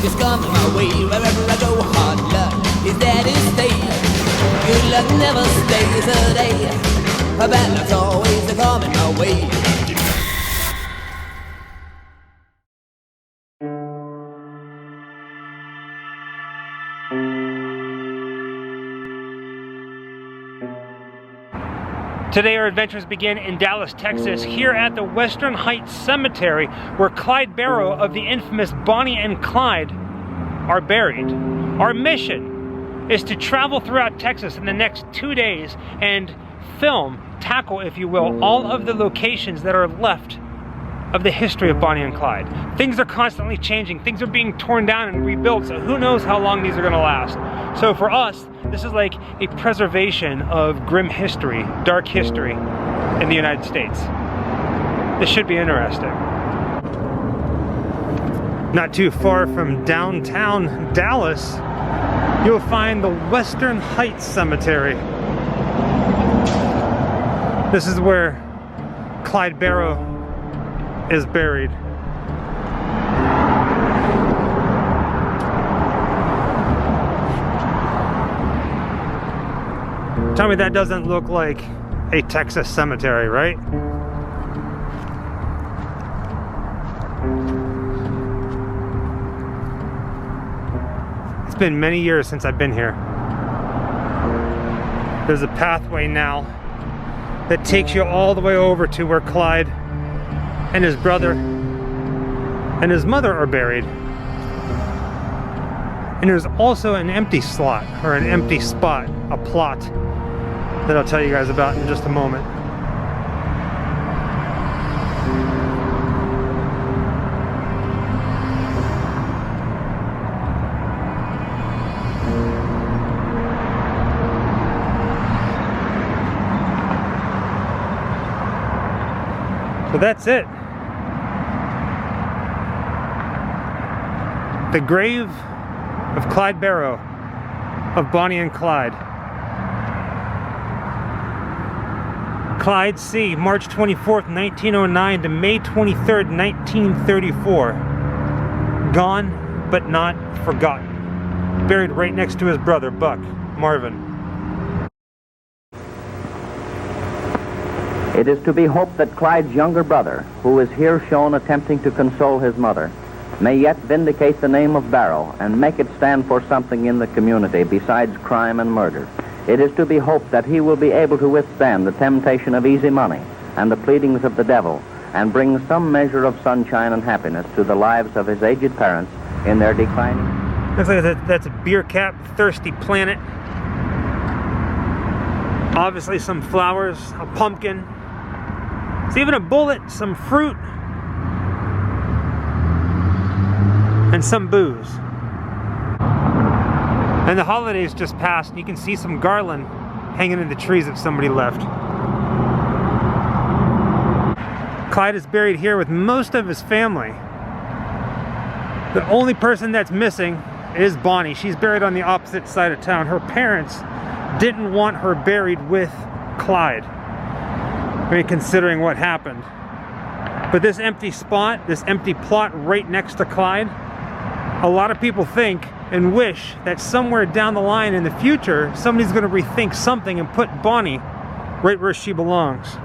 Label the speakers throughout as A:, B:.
A: is coming my way. Wherever I go, hard luck is there to stay. Good luck never stays a day. Bad luck's always coming my way.
B: Today our adventures begin in Dallas, Texas, here at the Western Heights Cemetery, where Clyde Barrow of the infamous Bonnie and Clyde are buried. Our mission is to travel throughout Texas in the next 2 days and tackle, if you will, all of the locations that are left of the history of Bonnie and Clyde. Things are constantly changing. Things are being torn down and rebuilt, so who knows how long these are gonna last. So for us, this is like a preservation of grim history, dark history in the United States. This should be interesting. Not too far from downtown Dallas, you'll find the Western Heights Cemetery. This is where Clyde Barrow is buried. Tell me that doesn't look like a Texas cemetery, right? It's been many years since I've been here. There's a pathway now that takes you all the way over to where Clyde and his brother and his mother are buried. And there's also an empty slot, or an empty spot, a plot, that I'll tell you guys about in just a moment. So that's it. The grave of Clyde Barrow, of Bonnie and Clyde. Clyde C., March 24th, 1909 to May 23rd, 1934. Gone, but not forgotten. Buried right next to his brother, Buck Marvin.
C: It is to be hoped that Clyde's younger brother, who is here shown attempting to console his mother, may yet vindicate the name of Barrow and make it stand for something in the community besides crime and murder. It is to be hoped that he will be able to withstand the temptation of easy money and the pleadings of the devil and bring some measure of sunshine and happiness to the lives of his aged parents in their declining.
B: Looks like that's a beer cap, Thirsty Planet. Obviously some flowers, a pumpkin. It's even a bullet, some fruit, and some booze. And the holidays just passed, and you can see some garland hanging in the trees that somebody left. Clyde is buried here with most of his family. The only person that's missing is Bonnie. She's buried on the opposite side of town. Her parents didn't want her buried with Clyde. I mean, considering what happened. But this empty spot, this empty plot right next to Clyde, a lot of people think and wish that somewhere down the line in the future, somebody's going to rethink something and put Bonnie right where she belongs.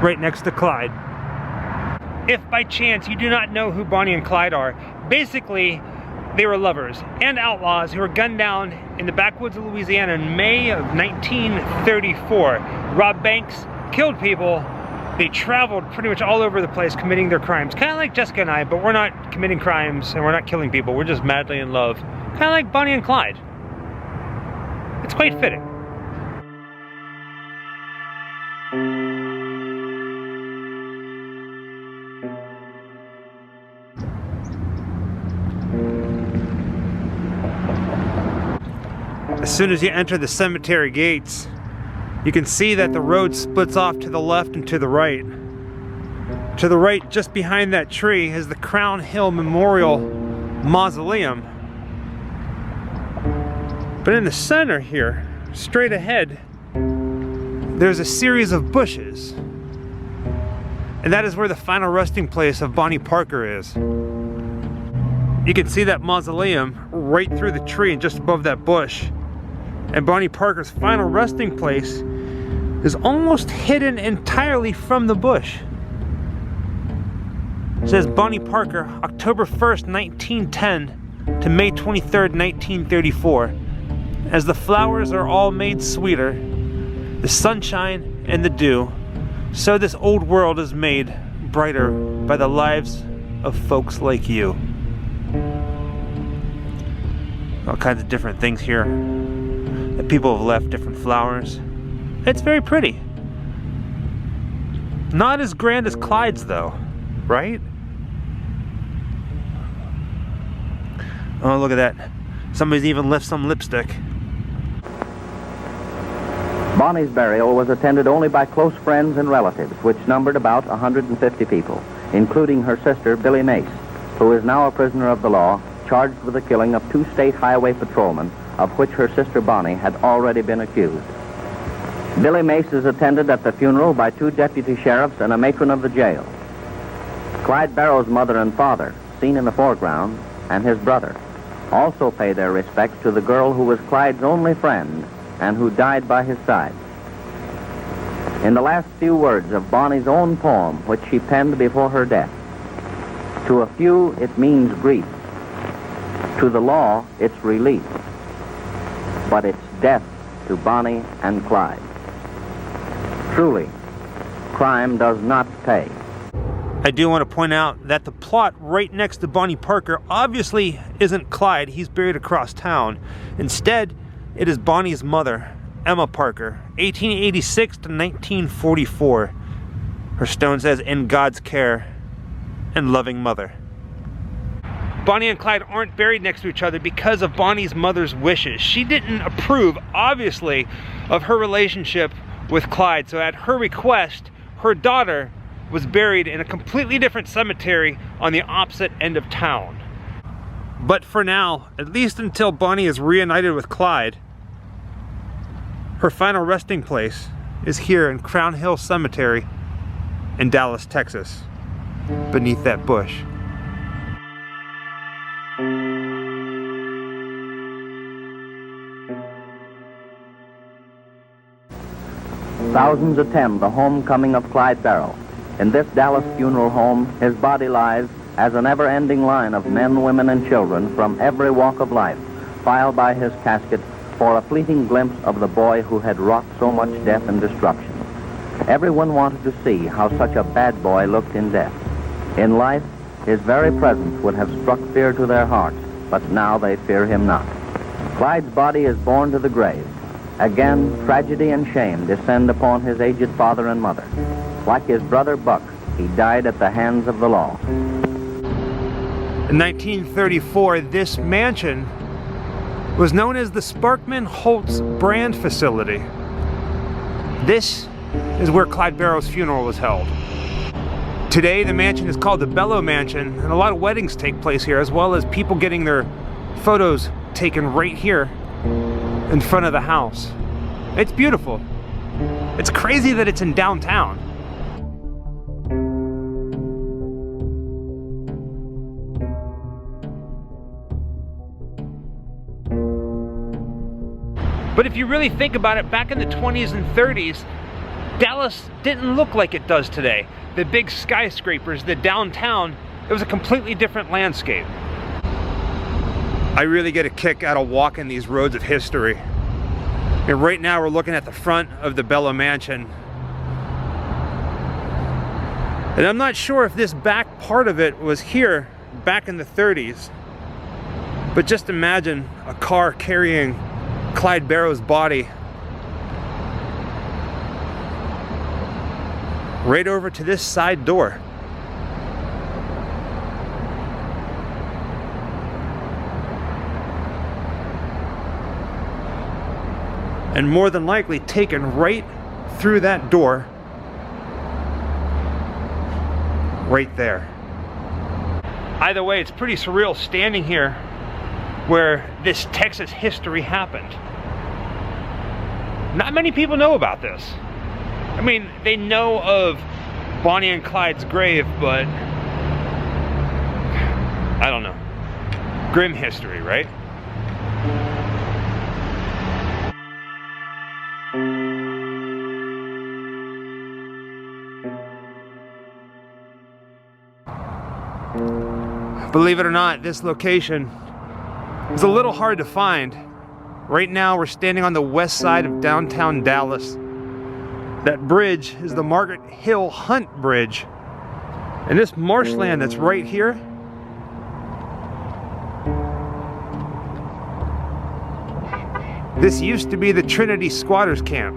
B: Right next to Clyde. If by chance you do not know who Bonnie and Clyde are, basically they were lovers and outlaws who were gunned down in the backwoods of Louisiana in May of 1934. Robbed banks, killed people. They traveled pretty much all over the place committing their crimes. Kind of like Jessica and I, but we're not committing crimes and we're not killing people. We're just madly in love. Kind of like Bonnie and Clyde. It's quite fitting. As soon as you enter the cemetery gates, you can see that the road splits off to the left and to the right. To the right, just behind that tree, is the Crown Hill Memorial Mausoleum. But in the center here, straight ahead, there's a series of bushes. And that is where the final resting place of Bonnie Parker is. You can see that mausoleum right through the tree and just above that bush. And Bonnie Parker's final resting place is almost hidden entirely from the bush. It says Bonnie Parker, October 1st, 1910 to May 23rd, 1934. As the flowers are all made sweeter, the sunshine and the dew, so this old world is made brighter by the lives of folks like you. All kinds of different things here that people have left, different flowers. It's very pretty. Not as grand as Clyde's though, right? Oh, look at that. Somebody's even left some lipstick.
C: Bonnie's burial was attended only by close friends and relatives, which numbered about 150 people, including her sister, Billie Mace, who is now a prisoner of the law, charged with the killing of 2 state highway patrolmen, of which her sister Bonnie had already been accused. Billie Mace is attended at the funeral by 2 deputy sheriffs and a matron of the jail. Clyde Barrows' mother and father, seen in the foreground, and his brother, also pay their respects to the girl who was Clyde's only friend and who died by his side. In the last few words of Bonnie's own poem, which she penned before her death, to a few it means grief, to the law it's relief, but it's death to Bonnie and Clyde. Truly, crime does not pay.
B: I do want to point out that the plot right next to Bonnie Parker obviously isn't Clyde. He's buried across town. Instead, it is Bonnie's mother, Emma Parker, 1886 to 1944. Her stone says, "In God's care and loving mother." Bonnie and Clyde aren't buried next to each other because of Bonnie's mother's wishes. She didn't approve, obviously, of her relationship with Clyde. So at her request, her daughter was buried in a completely different cemetery on the opposite end of town. But for now, at least until Bonnie is reunited with Clyde, her final resting place is here in Crown Hill Cemetery in Dallas, Texas, beneath that bush.
C: Thousands attend the homecoming of Clyde Barrow. In this Dallas funeral home, his body lies as a never-ending line of men, women, and children from every walk of life file by his casket for a fleeting glimpse of the boy who had wrought so much death and destruction. Everyone wanted to see how such a bad boy looked in death. In life, his very presence would have struck fear to their hearts, but now they fear him not. Clyde's body is borne to the grave. Again, tragedy and shame descend upon his aged father and mother. Like his brother Buck, he died at the hands of the law.
B: In 1934, this mansion was known as the Sparkman Holtz Brand Facility. This is where Clyde Barrows' funeral was held. Today, the mansion is called the Bellow Mansion, and a lot of weddings take place here, as well as people getting their photos taken right here in front of the house. It's beautiful. It's crazy that it's in downtown. But if you really think about it, back in the 20s and 30s, Dallas didn't look like it does today. The big skyscrapers, the downtown, it was a completely different landscape. I really get a kick out of walking these roads of history. And right now we're looking at the front of the Bellow Mansion. And I'm not sure if this back part of it was here back in the 30s. But just imagine a car carrying Clyde Barrows' body right over to this side door. And more than likely taken right through that door right there. Either way, it's pretty surreal standing here where this Texas history happened. Not many people know about this. I mean, they know of Bonnie and Clyde's grave, but I don't know. Grim history, right? Believe it or not, this location is a little hard to find. Right now we're standing on the west side of downtown Dallas. That bridge is the Margaret Hill Hunt Bridge. And this marshland that's right here, this used to be the Trinity Squatters Camp,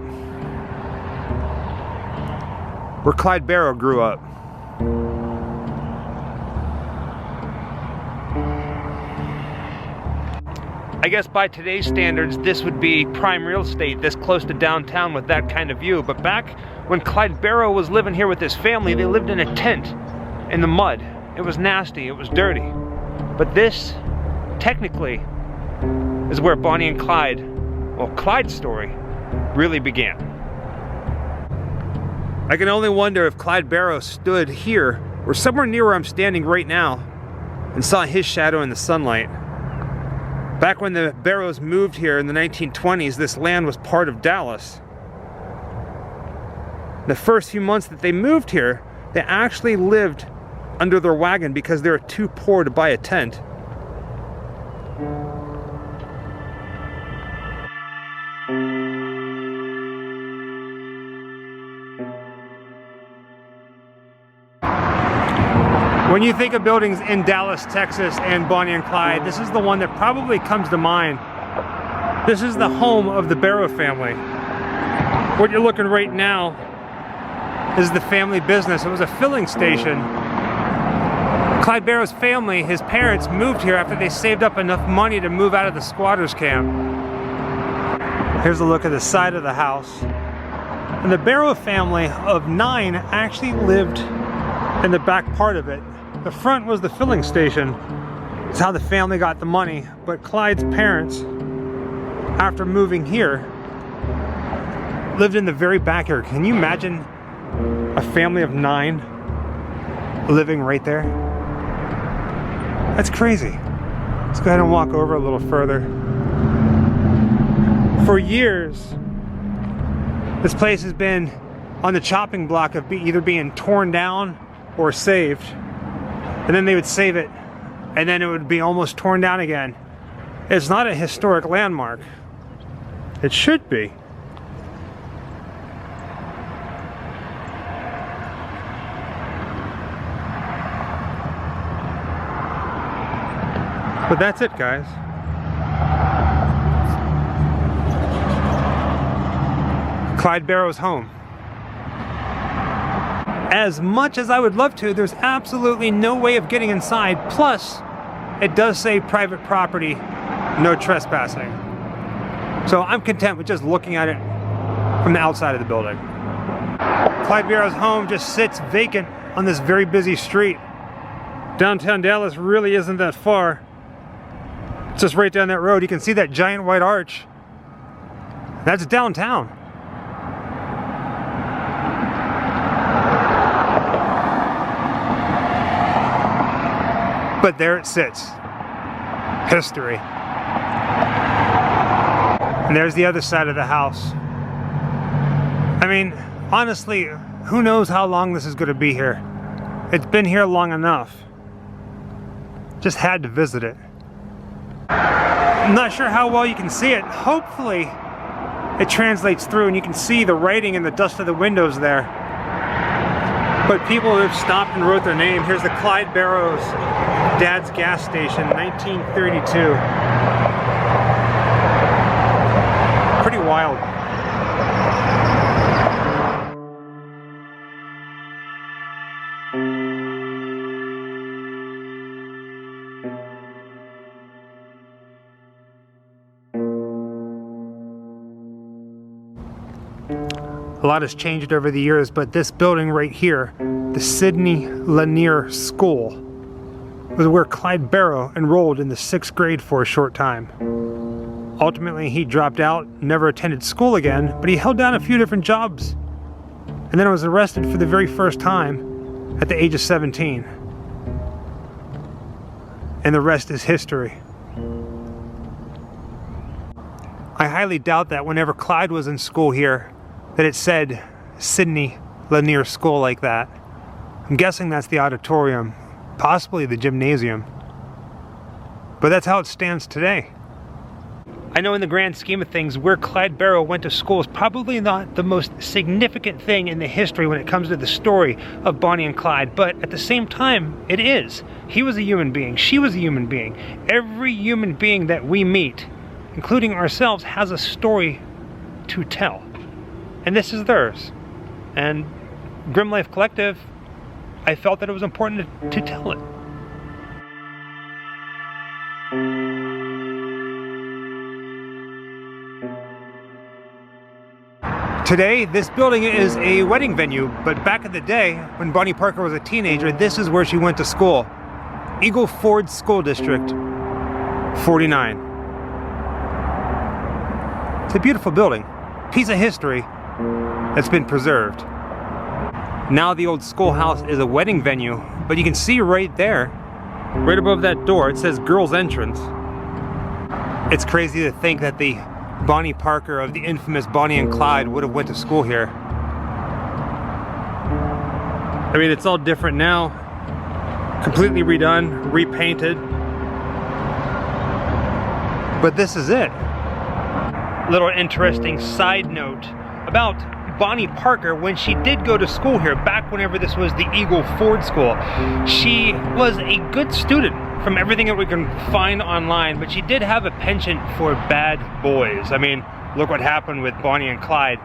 B: where Clyde Barrow grew up. I guess by today's standards, this would be prime real estate this close to downtown with that kind of view. But back when Clyde Barrow was living here with his family, they lived in a tent in the mud. It was nasty, it was dirty. But this, technically, is where Bonnie and Clyde, well, Clyde's story, really began. I can only wonder if Clyde Barrow stood here, or somewhere near where I'm standing right now, and saw his shadow in the sunlight. Back when the Barrows moved here in the 1920s, this land was part of Dallas. The first few months that they moved here, they actually lived under their wagon because they were too poor to buy a tent. When you think of buildings in Dallas, Texas, and Bonnie and Clyde, this is the one that probably comes to mind. This is the home of the Barrow family. What you're looking right now is the family business. It was a filling station. Clyde Barrow's family, his parents, moved here after they saved up enough money to move out of the squatters camp. Here's a look at the side of the house. And the Barrow family of 9 actually lived in the back part of it. The front was the filling station. It's how the family got the money. But Clyde's parents, after moving here, lived in the very back here. Can you imagine a family of 9 living right there? That's crazy. Let's go ahead and walk over a little further. For years, this place has been on the chopping block of either being torn down or saved. And then they would save it, and then it would be almost torn down again. It's not a historic landmark. It should be. But that's it, guys. Clyde Barrow's home. As much as I would love to, there's absolutely no way of getting inside. Plus, it does say private property, no trespassing. So I'm content with just looking at it from the outside of the building. Clyde Barrow's home just sits vacant on this very busy street. Downtown Dallas really isn't that far. It's just right down that road. You can see that giant white arch. That's downtown. But there it sits. History. And there's the other side of the house. I mean, honestly, who knows how long this is going to be here? It's been here long enough. Just had to visit it. I'm not sure how well you can see it. Hopefully, it translates through and you can see the writing in the dust of the windows there. But people have stopped and wrote their name. Here's the Clyde Barrows Dad's Gas Station, 1932. Pretty wild. A lot has changed over the years, but this building right here, the Sidney Lanier School, was where Clyde Barrow enrolled in the 6th grade for a short time. Ultimately, he dropped out, never attended school again, but he held down a few different jobs And then I was arrested for the very first time at the age of 17. And the rest is history. I highly doubt that whenever Clyde was in school here, that it said Sidney Lanier School like that. I'm guessing that's the auditorium, possibly the gymnasium. But that's how it stands today. I know in the grand scheme of things, where Clyde Barrow went to school is probably not the most significant thing in the history when it comes to the story of Bonnie and Clyde, but at the same time, it is. He was a human being, she was a human being. Every human being that we meet, including ourselves, has a story to tell. And this is theirs. And Grim Life Collective, I felt that it was important to tell it. Today, this building is a wedding venue, but back in the day, when Bonnie Parker was a teenager, this is where she went to school. Eagle Ford School District 49. It's a beautiful building, piece of history that's been preserved. Now the old schoolhouse is a wedding venue, but you can see right there, right above that door, it says girls entrance. It's crazy to think that the Bonnie Parker of the infamous Bonnie and Clyde would have went to school here. I mean, it's all different now. Completely redone, repainted. But this is it. Little interesting side note about Bonnie Parker when she did go to school here, back whenever this was the Eagle Ford School. She was a good student from everything that we can find online, but she did have a penchant for bad boys. I mean, look what happened with Bonnie and Clyde.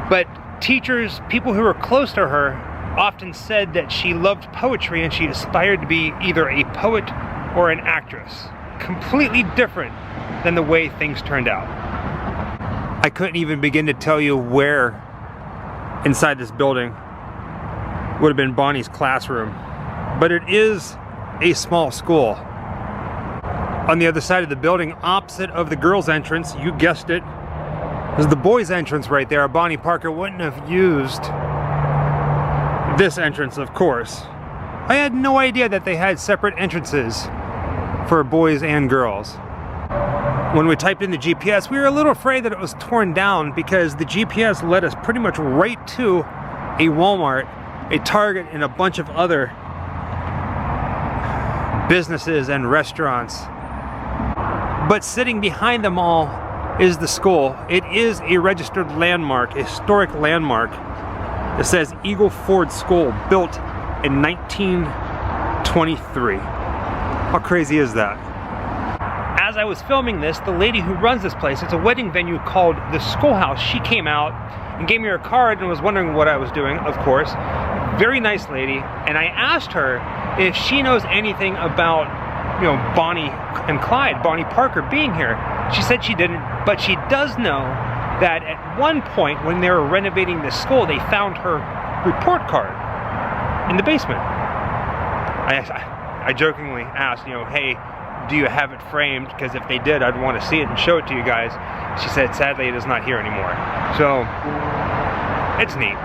B: But teachers, people who were close to her, often said that she loved poetry and she aspired to be either a poet or an actress. Completely different than the way things turned out. I couldn't even begin to tell you where inside this building would have been Bonnie's classroom, but it is a small school. On the other side of the building, opposite of the girls' entrance, you guessed it, is the boys' entrance right there. Bonnie Parker wouldn't have used this entrance, of course. I had no idea that they had separate entrances for boys and girls. When we typed in the GPS, we were a little afraid that it was torn down because the GPS led us pretty much right to a Walmart, a Target, and a bunch of other businesses and restaurants. But sitting behind them all is the school. It is a registered landmark, a historic landmark. It says Eagle Ford School, built in 1923. How crazy is that? As I was filming this, the lady who runs this place, it's a wedding venue called the Schoolhouse, she came out and gave me her card and was wondering what I was doing, of course. Very nice lady, and I asked her if she knows anything about, you know, Bonnie and Clyde, Bonnie Parker being here. She said she didn't, but she does know that at one point when they were renovating this school, they found her report card in the basement. I jokingly asked, you know, hey, do you have it framed? Because if they did, I'd want to see it and show it to you guys. She said, sadly, it is not here anymore. So, it's neat.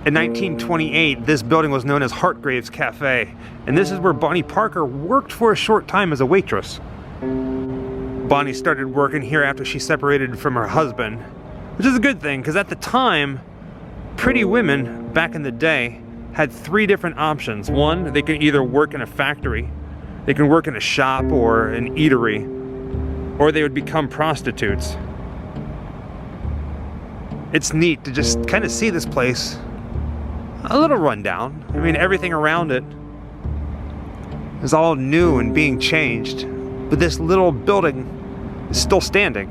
B: In 1928, this building was known as Hartgrave's Cafe, and this is where Bonnie Parker worked for a short time as a waitress. Bonnie started working here after she separated from her husband, which is a good thing, because at the time, pretty women back in the day had three different options. One, they could either work in a factory, they can work in a shop or an eatery, or they would become prostitutes. It's neat to just kind of see this place a little rundown. I mean, everything around it is all new and being changed, but this little building is still standing.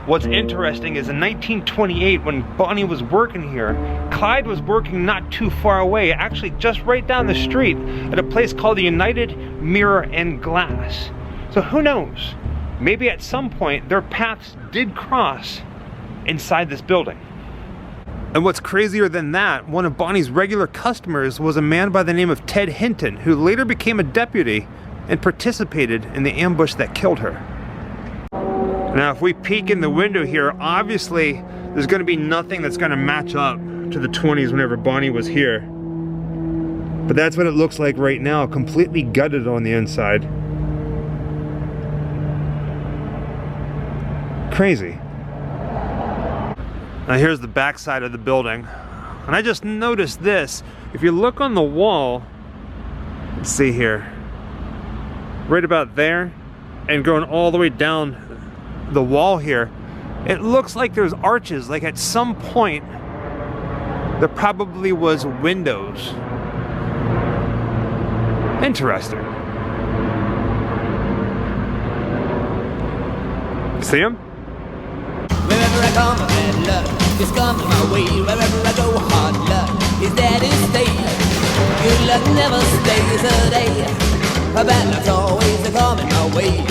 B: What's interesting is in 1928, when Bonnie was working here, Clyde was working not too far away, actually just right down the street at a place called the United Mirror and Glass. So who knows? Maybe at some point their paths did cross inside this building. And what's crazier than that, one of Bonnie's regular customers was a man by the name of Ted Hinton, who later became a deputy and participated in the ambush that killed her. Now, if we peek in the window here, obviously there's going to be nothing that's going to match up to the 20s whenever Bonnie was here. But that's what it looks like right now, completely gutted on the inside. Crazy. Now here's the back side of the building. And I just noticed this. If you look on the wall, let's see here, right about there, and going all the way down the wall here, it looks like there's arches. Like at some point, there probably was windows. Interesting. See them?
A: Wherever I come, bad luck just comes my way. Wherever I go, hard luck is there to stay. Good luck never stays a day. Bad luck's always coming my way.